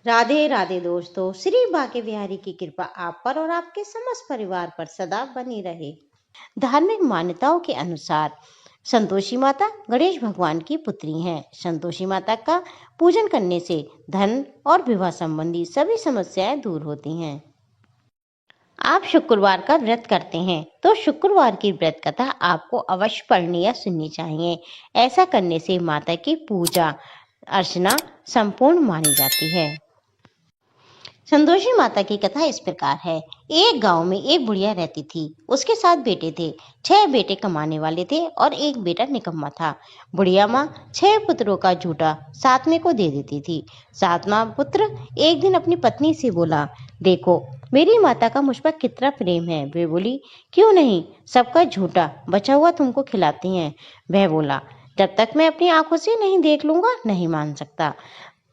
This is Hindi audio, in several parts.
राधे राधे दोस्तों, श्री बाके बिहारी की कृपा आप पर और आपके समस्त परिवार पर सदा बनी रहे। धार्मिक मान्यताओं के अनुसार संतोषी माता गणेश भगवान की पुत्री हैं। संतोषी माता का पूजन करने से धन और विवाह संबंधी सभी समस्याएं दूर होती हैं। आप शुक्रवार का व्रत करते हैं तो शुक्रवार की व्रत कथा आपको अवश्य पढ़नी या सुननी चाहिए। ऐसा करने से माता की पूजा अर्चना संपूर्ण मानी जाती है। संतोषी माता की कथा इस प्रकार है। एक गांव में एक बुढ़िया रहती थी। उसके 7 बेटे थे। 6 बेटे कमाने वाले थे और एक बेटा निकम्मा था। बुढ़िया माँ 6 पुत्रों का झूठा 7वें को दे देती थी। 7वां पुत्र एक दिन अपनी पत्नी से बोला, देखो मेरी माता का मुझ पर कितना प्रेम है। वे बोली, क्यों नहीं, सबका झूठा बचा हुआ तुमको खिलाती हैं। वह बोला, जब तक मैं अपनी आंखों से नहीं देख लूंगा नहीं मान सकता।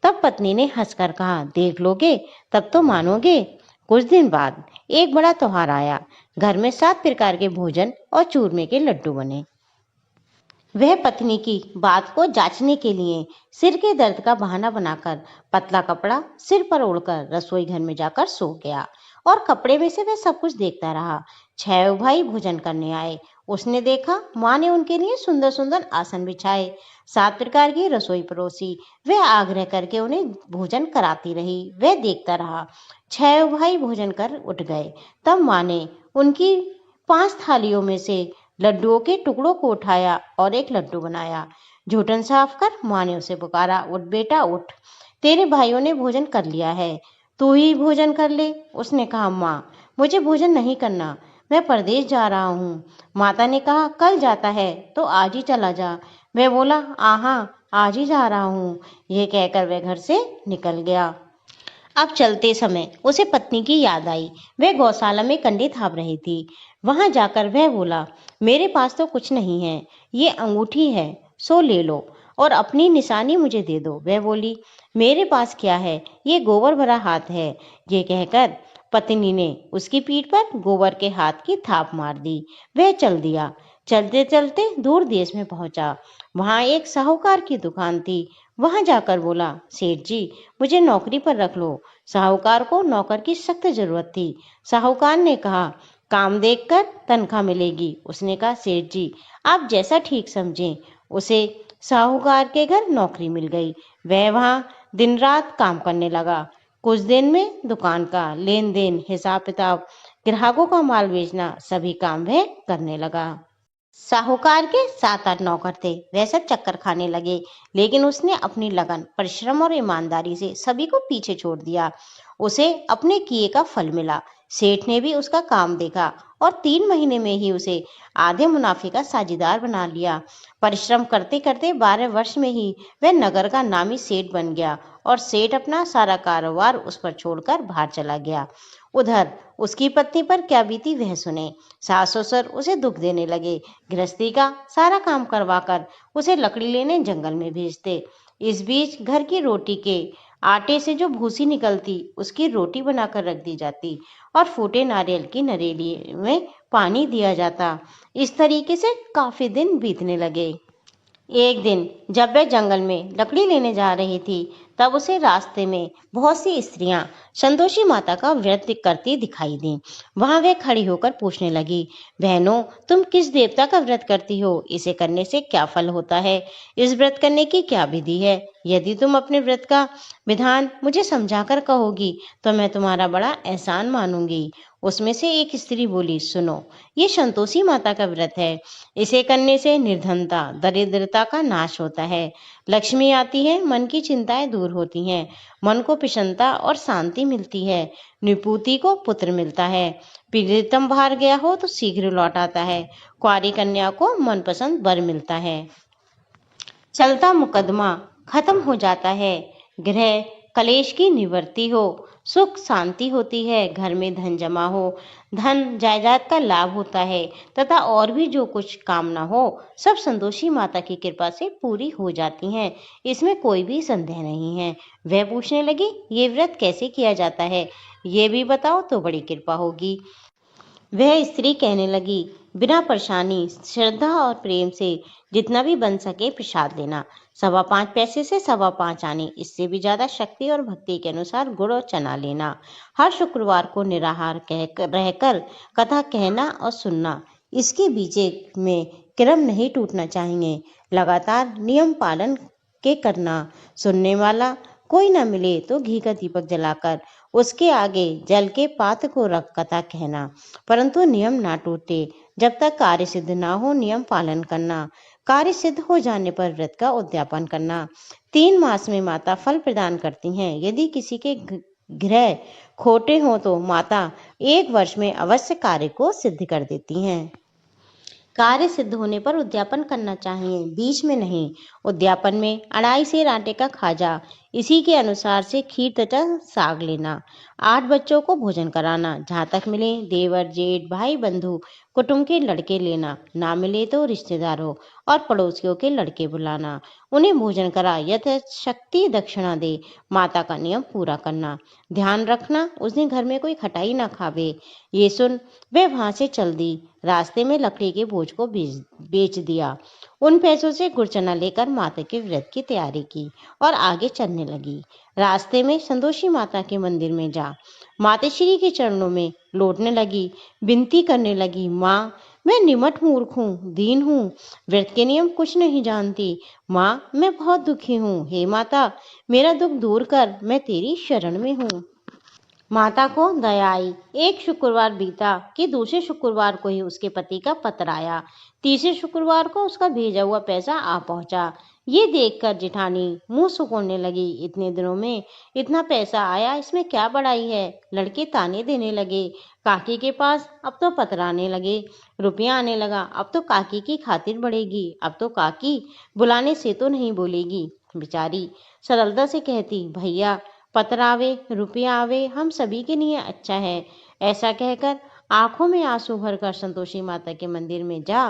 तब पत्नी ने हंसकर कहा, देख लोगे तब तो मानोगे। कुछ दिन बाद एक बड़ा त्योहार आया। घर में 7 प्रकार के भोजन और चूरमे के लड्डू बने। वह पत्नी की बात को जांचने के लिए सिर के दर्द का बहाना बनाकर पतला कपड़ा सिर पर ओढ़कर रसोई घर में जाकर सो गया और कपड़े में से वह सब कुछ देखता रहा। 6 भाई भोजन करने आए। उसने देखा माँ ने उनके लिए सुंदर सुंदर आसन बिछाए, 7 प्रकार की रसोई परोसी। वह आग्रह करके उन्हें भोजन कराती रही। वह देखता रहा। 6 भाई भोजन कर उठ गए। तब माँ ने उनकी 5 थालियों में से लड्डुओं के टुकड़ों को उठाया और एक लड्डू बनाया। झूठन साफ कर माँ ने उसे पुकारा, उठ बेटा उठ, तेरे भाइयों ने भोजन कर लिया है, तू ही भोजन कर ले। उसने कहा, माँ मुझे भोजन नहीं करना, मैं परदेश जा रहा हूँ। माता ने कहा, कल जाता है तो आज ही चला जा। वह बोला, आहा आज ही जा रहा हूँ। यह कहकर वह घर से निकल गया। अब चलते समय उसे पत्नी की याद आई। वह गौशाला में कंडे थाप रही थी। वहां जाकर वह बोला, मेरे पास तो कुछ नहीं है, ये अंगूठी है, सो ले लो और अपनी निशानी मुझे दे दो। वह बोली, मेरे पास क्या है, ये गोबर भरा हाथ है। ये कहकर पत्नी ने उसकी पीठ पर गोबर के हाथ की थाप मार दी। वह चल दिया। चलते चलते दूर देश में पहुंचा। वहां एक साहूकार की दुकान थी। वहां जाकर बोला, सेठ जी मुझे नौकरी पर रख लो। साहूकार को नौकर की सख्त जरूरत थी। साहूकार ने कहा, काम देखकर तनख्वाह मिलेगी। उसने कहा, सेठ जी आप जैसा ठीक समझें। उसे साहूकार के घर नौकरी मिल गई। वह वहां दिन रात काम करने लगा। कुछ दिन में दुकान का लेन देन, हिसाब किताब, ग्राहकों का माल बेचना, सभी काम वह करने लगा। साहूकार के 7-8 नौकर थे। वह सब चक्कर खाने लगे, लेकिन उसने अपनी लगन, परिश्रम और ईमानदारी से सभी को पीछे छोड़ दिया। उसे अपने किए का फल मिला। सेठ ने भी उसका काम देखा और 3 महीने में ही उसे आधे मुनाफे का साझेदार बना लिया। परिश्रम करते करते 12 वर्ष में ही वह नगर का नामी सेठ बन गया और सेठ अपना सारा कारोबार उस पर छोड़कर बाहर चला गया। उधर उसकी पत्नी पर क्या बीती वह सुने। सास ससुर उसे दुख देने लगे। गृहस्थी का सारा काम करवाकर उसे लकड़ी लेने जंगल में भेजते। इस बीच घर की रोटी के आटे से जो भूसी निकलती उसकी रोटी बनाकर रख दी जाती और फूटे नारियल की नरेली में पानी दिया जाता। इस तरीके से काफी दिन बीतने लगे। एक दिन जब वह जंगल में लकड़ी लेने जा रही थी, तब उसे रास्ते में बहुत सी स्त्रियां संतोषी माता का व्रत करती दिखाई दी। वहां वह खड़ी होकर पूछने लगी, बहनों तुम किस देवता का व्रत करती हो? इसे करने से क्या फल होता है? इस व्रत करने की क्या विधि है? यदि तुम अपने व्रत का विधान मुझे समझाकर कहोगी तो मैं तुम्हारा बड़ा एहसान मानूंगी। उसमें से एक स्त्री बोली, सुनो, ये संतोषी माता का व्रत है। इसे करने से निर्धनता, दरिद्रता का नाश होता है, लक्ष्मी आती है, मन की चिंताएं दूर होती हैं, मन को प्रसन्नता और शांति मिलती है, निपुति को पुत्र मिलता है, प्रियतम बाहर गया हो तो शीघ्र लौट आता है, कुंवारी कन्या को मनपसंद वर मिलता है, चलता मुकदमा खत्म हो जाता है, गृह कलेश की निवृत्ति हो, सुख शांति होती है, घर में धन जमा हो, धन जायदाद का लाभ होता है तथा और भी जो कुछ कामना हो सब संतोषी माता की कृपा से पूरी हो जाती हैं। इसमें कोई भी संदेह नहीं है। वह पूछने लगी, ये व्रत कैसे किया जाता है, ये भी बताओ तो बड़ी कृपा होगी। वह स्त्री कहने लगी, बिना परेशानी, श्रद्धा और प्रेम से जितना भी बन सके प्रसाद लेना। 5.25 पैसे से 5.25 आने, इससे भी ज्यादा शक्ति और भक्ति के अनुसार गुड़ और चना लेना। हर शुक्रवार को निराहार रहकर कथा कहना और सुनना। इसके बीच में क्रम नहीं टूटना चाहिए। लगातार नियम पालन के करना। सुनने वाला कोई न मिले तो घी का दीपक जलाकर उसके आगे जल के पात्र को रख कथा कहना, परंतु नियम ना टूटे। जब तक कार्य सिद्ध ना हो नियम पालन करना। कार्य सिद्ध हो जाने पर व्रत का उद्यापन करना। 3 मास में माता फल प्रदान करती हैं। यदि किसी के ग्रह खोटे हों तो माता 1 वर्ष में अवश्य कार्य को सिद्ध कर देती हैं। कार्य सिद्ध होने पर उद्यापन करना चाहिए, बीच में नहीं। उद्यापन में 2.5 सेर आटे का खाजा, इसी के अनुसार से खीर तथा साग लेना। 8 बच्चों को भोजन कराना। जहाँ तक मिले देवर जेठ भाई बंधु कुटुंब के लड़के लेना, ना मिले तो रिश्तेदारों और पड़ोसियों के लड़के बुलाना। उन्हें भोजन करा यथाशक्ति दक्षिणा दे। माता का नियम पूरा करना। ध्यान रखना उस दिन घर में कोई खटाई ना खावे। ये सुन वह वहां से चल दी। रास्ते में लकड़ी के बोझ को बेच दिया। उन पैसों से गुड़ चना लेकर माता के व्रत की तैयारी की और आगे चलने लगी। रास्ते में संतोषी माता के मंदिर में जा माताश्री के चरणों में लौटने लगी। विनती करने लगी, माँ मैं निमट मूर्ख हूँ, दीन हूँ, व्रत के नियम कुछ नहीं जानती। माँ मैं बहुत दुखी हूँ, हे माता मेरा दुख दूर कर, मैं तेरी शरण में हूँ। माता को दया आई। एक शुक्रवार बीता कि दूसरे शुक्रवार को ही उसके पति का पत्र आया। तीसरे शुक्रवार को उसका भेजा हुआ पैसा आ पहुंचा। ये देखकर जेठानी मुंह सुकोड़ने लगी। इतने दिनों में इतना पैसा आया, इसमें क्या बड़ाई है। लड़के ताने देने लगे। काकी के पास अब तो पत्र आने लगे, रुपया आने लगा। अब तो काकी की खातिर बढ़ेगी। अब तो काकी बुलाने से तो नहीं बोलेगी। बेचारी सरलता से कहती, भैया पत्र आवे रुपया आवे हम सभी के लिए अच्छा है। ऐसा कहकर आंखों में आंसू भरकर संतोषी माता के मंदिर में जा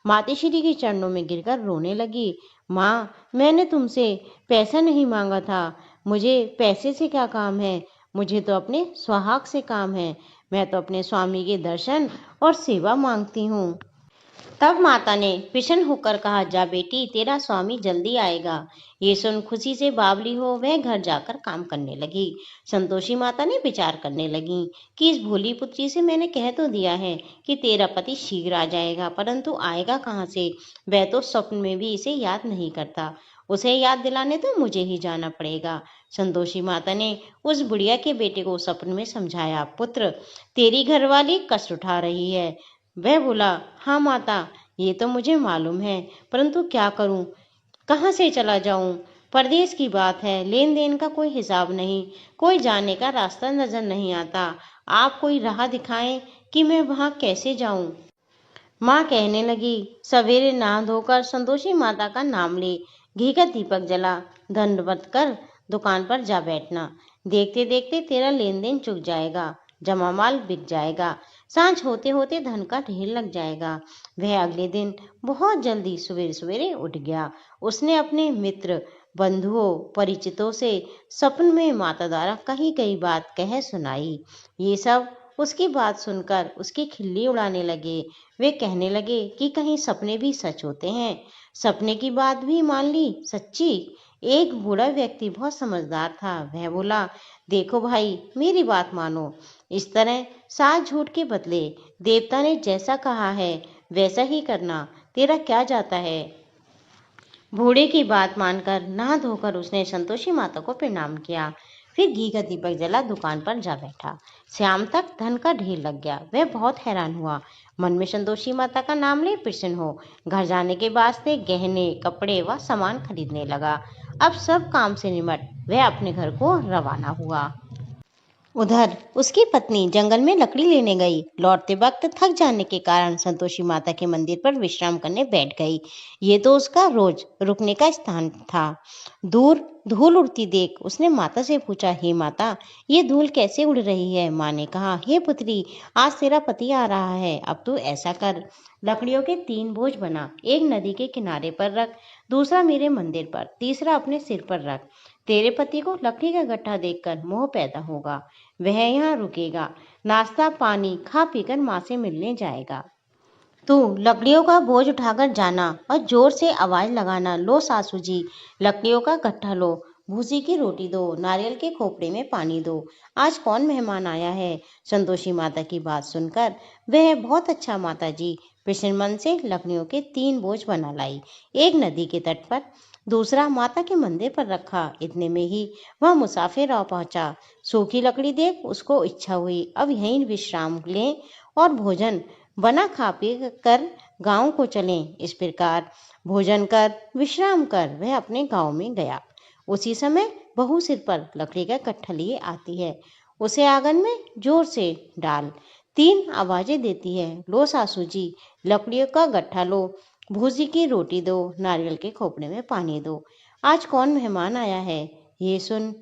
माताश्री के चरणों में गिरकर रोने लगी। माँ मैंने तुमसे पैसा नहीं मांगा था, मुझे पैसे से क्या काम है, मुझे तो अपने सुहाग से काम है। मैं तो अपने स्वामी के दर्शन और सेवा मांगती हूँ। तब माता ने प्रसन्न होकर कहा, जा बेटी तेरा स्वामी जल्दी आएगा। ये सुन खुशी से बावली हो वह घर जाकर काम करने लगी। संतोषी माता ने विचार करने लगी कि इस भोली पुत्री से मैंने कह तो दिया है कि तेरा पति शीघ्र आ जाएगा, परंतु आएगा कहाँ से। वह तो स्वप्न में भी इसे याद नहीं करता। उसे याद दिलाने तो मुझे ही जाना पड़ेगा। संतोषी माता ने उस बुढ़िया के बेटे को स्वप्न में समझाया, पुत्र तेरी घरवाली कष्ट उठा रही है। वह बोला, हाँ माता ये तो मुझे मालूम है, परंतु क्या करूं, कहाँ से चला जाऊं। परदेश की बात है, लेन देन का कोई हिसाब नहीं, कोई जाने का रास्ता नजर नहीं आता। आप कोई राह दिखाएं कि मैं वहां कैसे जाऊं। माँ कहने लगी, सवेरे नहा धोकर संतोषी माता का नाम ले, घी का दीपक जला, दंडवत कर दुकान पर जा बैठना। देखते देखते तेरा लेन देन चुक जाएगा, जमा माल बिक जाएगा। सांझ होते होते धन का ढेर लग जाएगा। वह अगले दिन बहुत जल्दी सवेरे सवेरे उठ गया। उसने अपने मित्र बंधुओं परिचितों से सपन में माता द्वारा कही कई बात कह सुनाई। ये सब उसकी बात सुनकर उसकी खिल्ली उड़ाने लगे। वे कहने लगे कि कहीं सपने भी सच होते हैं। सपने की बात भी मान ली सच्ची। एक बूढ़ा व्यक्ति बहुत समझदार था। वह बोला, देखो भाई मेरी बात मानो, इस तरह साथ झूठ के बदले देवता ने जैसा कहा है वैसा ही करना, तेरा क्या जाता है। बूढ़े की बात मानकर नहा धोकर उसने संतोषी माता को प्रणाम किया। फिर घी का दीपक जला दुकान पर जा बैठा। शाम तक धन का ढेर लग गया। वह बहुत हैरान हुआ। मन में संतोषी माता का नाम ले प्रसन्न हो घर जाने के वास्ते गहने कपड़े व सामान खरीदने लगा। अब सब काम से निमट वह अपने घर को रवाना हुआ। उधर उसकी पत्नी जंगल में लकड़ी लेने गई। लौटते वक्त थक जाने के कारण संतोषी माता के मंदिर पर विश्राम करने बैठ गई। ये तो उसका रोज रुकने का स्थान था। दूर धूल उड़ती देख उसने माता से पूछा, हे माता ये धूल कैसे उड़ रही है। माँ ने कहा, हे पुत्री आज तेरा पति आ रहा है। अब तू ऐसा कर, लकड़ियों के 3 बोझ बना, एक नदी के किनारे पर रख, दूसरा मेरे मंदिर पर, तीसरा अपने सिर पर रख। तेरे पति को लकड़ी का गट्ठा देखकर मोह पैदा होगा, वह यहाँ रुकेगा, नाश्ता पानी खा पीकर माँ से मिलने जाएगा। तू लकड़ियों का बोझ उठाकर जाना और जोर से आवाज लगाना, लो सासू जी, लकड़ियों का गट्ठा लो, भूसी की रोटी दो, नारियल के खोपड़े में पानी दो। आज कौन मेहमान आया है? संतोषी माता की बात सुनकर वह बहुत अच्छा माता जी प्रसन्न मन से लकड़ियों के 3 बोझ बना लाई। एक नदी के तट पर, दूसरा माता के मंदिर पर रखा। इतने में ही वह मुसाफिर आ पहुंचा। सूखी लकड़ी देख उसको इच्छा हुई अब यहीं विश्राम लें और भोजन बना खा पी कर गांव को चलें। इस प्रकार भोजन कर विश्राम कर वह अपने गांव में गया। उसी समय बहू सिर पर लकड़ी का कट्ठा लिए आती है। उसे आंगन में जोर से डाल 3 आवाजें देती है, लो सासू जी, लकड़ियों का गट्ठा लो, भूसी की रोटी दो, नारियल के खोपड़े में पानी दो। आज कौन मेहमान आया है? ये सुन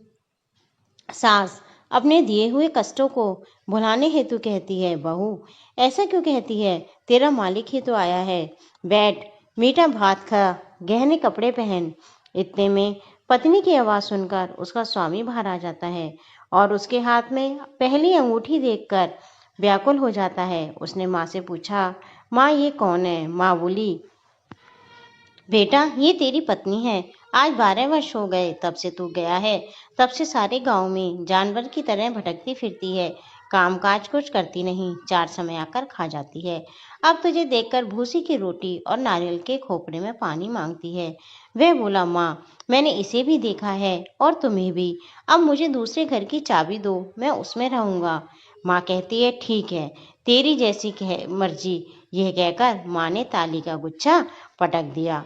सास अपने दिए हुए कष्टों को भुलाने हेतु कहती है, बहू ऐसा क्यों कहती है? तेरा मालिक ही तो आया है। बैठ, मीठा भात खा, गहने कपड़े पहन। इतने में पत्नी की आवाज सुनकर उसका स्वामी बाहर आ जाता है और उसके हाथ में पहली अंगूठी देखकर व्याकुल हो जाता है। उसने माँ से पूछा, माँ ये कौन है? माँ बोली, बेटा ये तेरी पत्नी है। आज 12 वर्ष हो गए तब से तू गया है। तब से सारे गांव में जानवर की तरह भटकती फिरती है, काम काज कुछ करती नहीं, 4 समय आकर खा जाती है। अब तुझे देखकर भूसी की रोटी और नारियल के खोपड़े में पानी मांगती है। वह बोला, माँ मैंने इसे भी देखा है और तुम्हें भी। अब मुझे दूसरे घर की चाबी दो, मैं उसमें रहूंगा। माँ कहती है, ठीक है, तेरी जैसी मर्जी। यह कहकर माँ ने ताली का गुच्छा पटक दिया।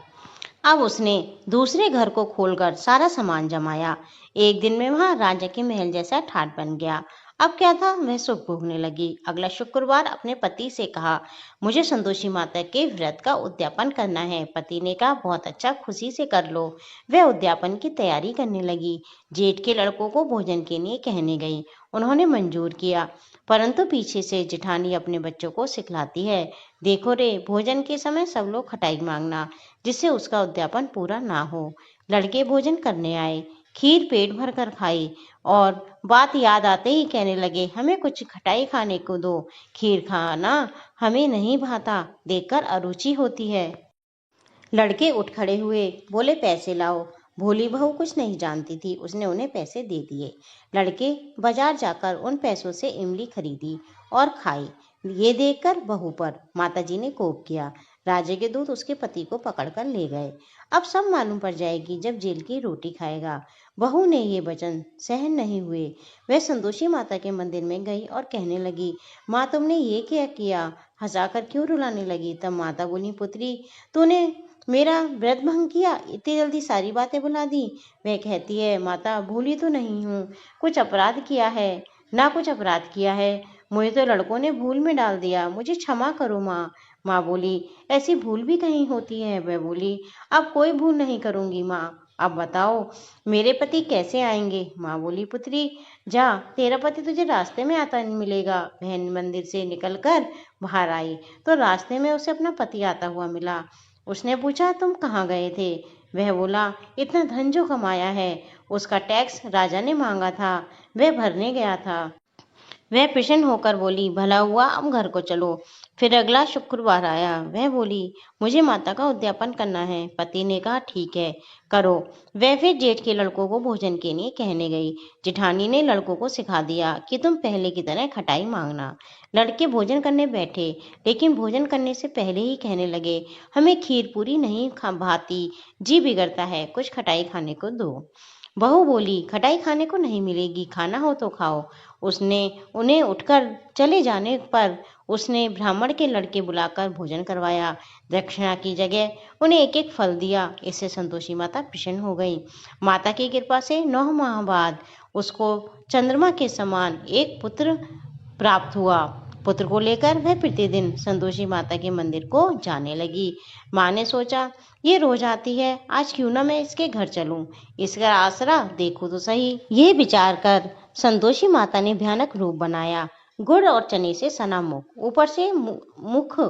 अब उसने दूसरे घर को खोलकर सारा सामान जमाया। एक दिन में वहां राजा के महल जैसा ठाट बन गया। अब क्या था, वह सुख भोगने लगी। अगला शुक्रवार अपने पति से कहा, मुझे संतोषी माता के व्रत का उद्यापन करना है। पति ने कहा, बहुत अच्छा, खुशी से कर लो। वह उद्यापन की तैयारी करने लगी। जेठ के लड़कों को भोजन के लिए कहने गई। उन्होंने मंजूर किया, परंतु पीछे से जेठानी अपने बच्चों को सिखलाती है, देखो रे, भोजन के समय सब लोग खटाई मांगना, जिससे उसका उद्यापन पूरा ना हो। लड़के भोजन करने आए, खीर पेट भर कर खाई और बात याद आते ही कहने लगे, हमें कुछ खटाई खाने को दो, खीर खाना हमें नहीं भाता, देखकर अरुचि होती है। लड़के उठ खड़े हुए, बोले, पैसे लाओ। भोली बहू कुछ नहीं जानती थी, उसने उन्हें पैसे दे दिए। लड़के बाजार जाकर उन पैसों से इमली खरीदी और खाई। ये देखकर बहू पर माताजी ने कोप किया। राजे के दूत उसके पति को पकड़कर ले गए। अब सब मालूम पड़ जाएगी जब जेल की रोटी खाएगा। बहू ने ये वचन सहन नहीं हुए। वह संतोषी माता के मंदिर में गई और कहने लगी, माँ तुमने ये क्या किया? हंसाकर क्यों रुलाने लगी? तब माता बोली, पुत्री तूने मेरा व्रत भंग किया, इतनी जल्दी सारी बातें भुला दी। वह कहती है, माता भूली तो नहीं हूँ, कुछ अपराध किया है? ना कुछ अपराध किया है, मुझे तो लड़कों ने भूल में डाल दिया, मुझे क्षमा करो माँ। माँ बोली, ऐसी भूल भी कहीं होती है? वह बोली, अब कोई भूल नहीं करूंगी माँ। अब बताओ मेरे पति कैसे आएंगे? माँ बोली, पुत्री जा, तेरा पति तुझे रास्ते में आता मिलेगा। बहन मंदिर से निकलकर बाहर आई तो रास्ते में उसे अपना पति आता हुआ मिला। उसने पूछा, तुम कहाँ गए थे? वह बोला, इतना धन जो कमाया है उसका टैक्स राजा ने मांगा था, वह भरने गया था। वह प्रसन्न होकर बोली, भला हुआ, अब घर को चलो। फिर अगला शुक्रवार आया। वह बोली, मुझे माता का उद्यापन करना है। पति ने कहा, ठीक है, करो। वह फिर जेठ के लड़कों को भोजन के लिए कहने गई। जेठानी ने लड़कों को सिखा दिया कि तुम पहले की तरह खटाई मांगना। लड़के भोजन करने बैठे, लेकिन भोजन करने से पहले ही कहने लगे, हमें खीर पूरी नहीं भाती, जी बिगड़ता है, कुछ खटाई खाने को दो। बहू बोली, खटाई खाने को नहीं मिलेगी, खाना हो तो खाओ। उसने उन्हें उठकर चले जाने पर उसने ब्राह्मण के लड़के बुलाकर भोजन करवाया। दक्षिणा की जगह उन्हें एक एक फल दिया। इससे संतोषी माता प्रसन्न हो गई। माता की कृपा से 9 माह बाद उसको चंद्रमा के समान एक पुत्र प्राप्त हुआ। पुत्र को लेकर वह प्रतिदिन संतोषी माता के मंदिर को जाने लगी। माँ ने सोचा, ये रोज आती है, आज क्यों ना मैं इसके घर चलूं, इसका आसरा देखूं तो सही। ये विचार कर संतोषी माता ने भयानक रूप बनाया। गुड़ और चने से सना मुख, ऊपर से मुख,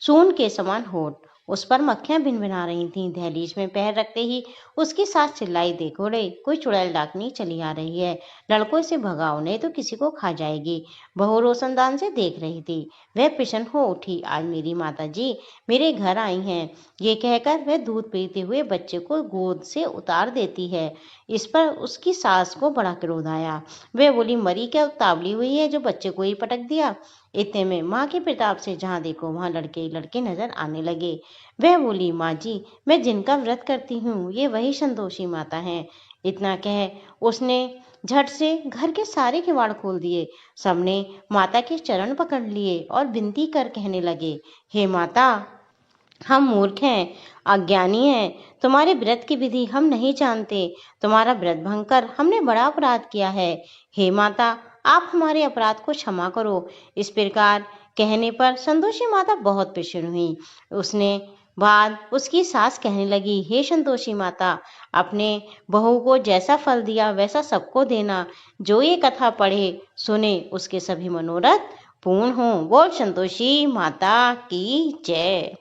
सोन के समान होठ, उस पर मक्खियां भिनभिना रही थीं। दहलीज में पैर रखते ही उसकी सास चिल्लाई, देखो रे, कोई चुड़ैल डाकनी चली आ रही है, लड़कों से भगाओ नहीं तो किसी को खा जाएगी। बहू रोशनदान से देख रही थी। वह प्रसन्न हो उठी, आज मेरी माता जी मेरे घर आई हैं। ये कहकर वह दूध पीते हुए बच्चे को गोद से उतार देती है। इस पर उसकी सास को बड़ा क्रोध आया। वह बोली, मरी क्या उतावली हुई है जो बच्चे को ही पटक दिया। इतने में माँ के प्रताप से जहाँ देखो वहाँ लड़के ही लड़के नजर आने लगे। वह बोली, माँ जी, मैं जिनका व्रत करती हूँ ये वही संतोषी माता हैं। इतना कह उसने झट से घर के सारे किवाड़ खोल दिए। सबने माता के चरण पकड़ लिए और विनती कर कहने लगे, हे माता, हम मूर्ख हैं, अज्ञानी हैं, तुम्हारे व्रत की विधि हम नहीं जानते। तुम्हारा व्रत भंग कर हमने बड़ा अपराध किया है। हे माता, आप हमारे अपराध को क्षमा करो। इस प्रकार कहने पर संतोषी माता बहुत प्रसन्न हुई। उसने बाद उसकी सास कहने लगी, हे संतोषी माता, अपने बहू को जैसा फल दिया वैसा सबको देना। जो ये कथा पढ़े सुने उसके सभी मनोरथ पूर्ण हों। बोल संतोषी माता की जय।